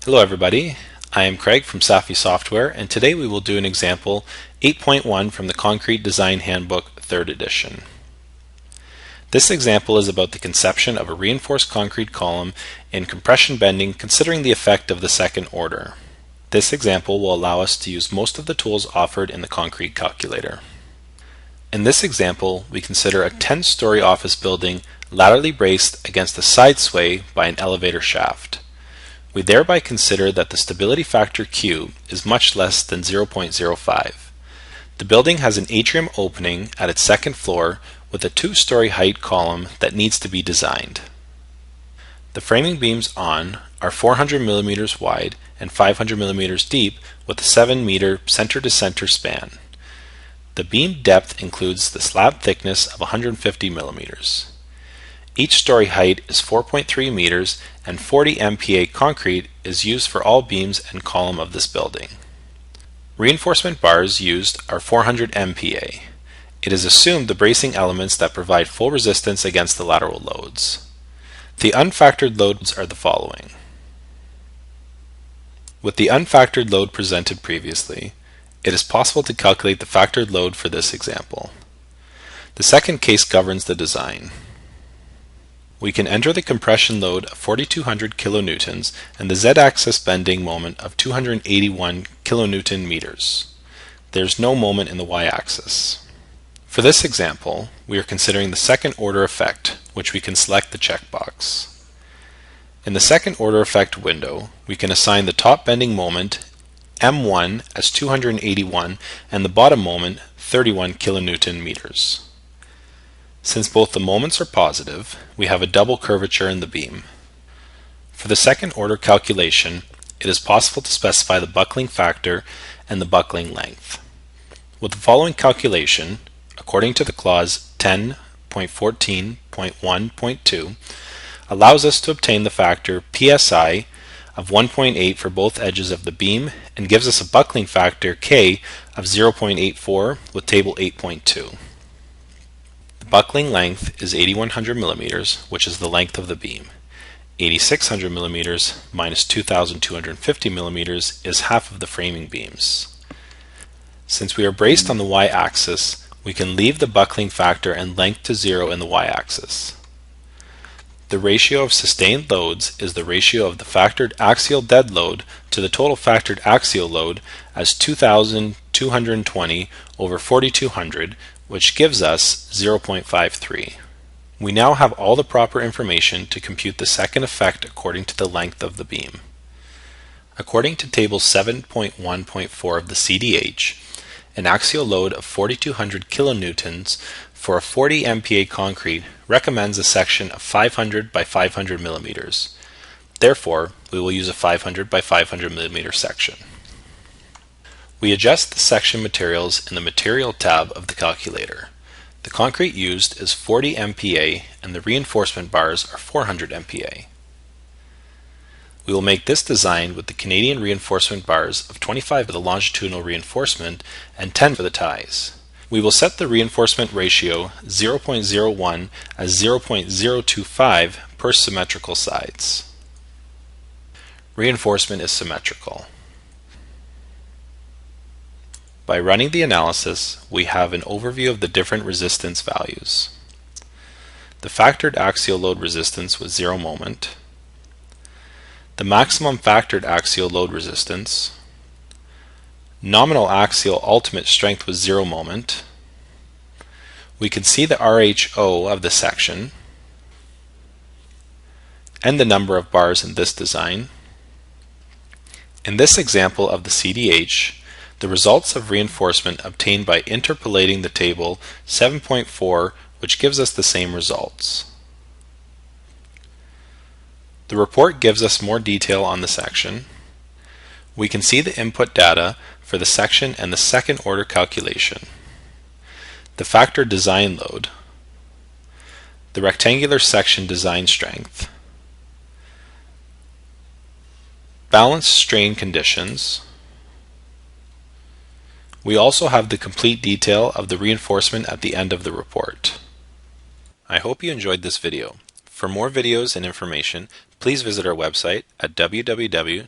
Hello everybody, I am Craig from SAFI Software, and today we will do an example 8.1 from the Concrete Design Handbook 3rd edition. This example is about the conception of a reinforced concrete column in compression bending considering the effect of the second order. This example will allow us to use most of the tools offered in the concrete calculator. In this example, we consider a 10-story office building laterally braced against a side sway by an elevator shaft. We thereby consider that the stability factor Q is much less than 0.05. The building has an atrium opening at its second floor with a 2-story height column that needs to be designed. The framing beams on are 400 mm wide and 500 mm deep with a 7-meter center-to-center span. The beam depth includes the slab thickness of 150 mm. Each story height is 4.3 meters and 40 MPa concrete is used for all beams and column of this building. Reinforcement bars used are 400 MPa. It is assumed the bracing elements that provide full resistance against the lateral loads. The unfactored loads are the following. With the unfactored load presented previously, it is possible to calculate the factored load for this example. The second case governs the design. We can enter the compression load of 4,200 kilonewtons and the z-axis bending moment of 281 kilonewton meters. There is no moment in the y-axis. For this example, we are considering the second order effect, which we can select the checkbox. In the second order effect window, we can assign the top bending moment M1 as 281 and the bottom moment 31 kilonewton meters. Since both the moments are positive, we have a double curvature in the beam. For the second order calculation, it is possible to specify the buckling factor and the buckling length. With the following calculation, according to the clause 10.14.1.2, allows us to obtain the factor PSI of 1.8 for both edges of the beam and gives us a buckling factor K of 0.84 with table 8.2. The buckling length is 8,100 millimeters, which is the length of the beam. 8,600 millimeters minus 2,250 millimeters is half of the framing beams. Since we are braced on the y-axis, we can leave the buckling factor and length to 0 in the y-axis. The ratio of sustained loads is the ratio of the factored axial dead load to the total factored axial load as 2,220 over 4,200, which gives us 0.53. We now have all the proper information to compute the second effect according to the length of the beam. According to table 7.1.4 of the CDH, an axial load of 4,200 kilonewtons for a 40 MPa concrete recommends a section of 500 by 500 millimeters. Therefore, we will use a 500 by 500 millimeter section. We adjust the section materials in the Material tab of the calculator. The concrete used is 40 MPa and the reinforcement bars are 400 MPa. We will make this design with the Canadian reinforcement bars of 25 for the longitudinal reinforcement and 10 for the ties. We will set the reinforcement ratio 0.01 as 0.025 per symmetrical sides. Reinforcement is symmetrical. By running the analysis, we have an overview of the different resistance values. The factored axial load resistance was 0 moment. The maximum factored axial load resistance. Nominal axial ultimate strength was 0 moment. We can see the RHO of the section and the number of bars in this design. In this example of the CDH, the results of reinforcement obtained by interpolating the table 7.4, which gives us the same results. The report gives us more detail on the section. We can see the input data for the section and the second order calculation, the factor design load, the rectangular section design strength, balance strain conditions. We also have the complete detail of the reinforcement at the end of the report. I hope you enjoyed this video. For more videos and information, please visit our website at www.safi.com.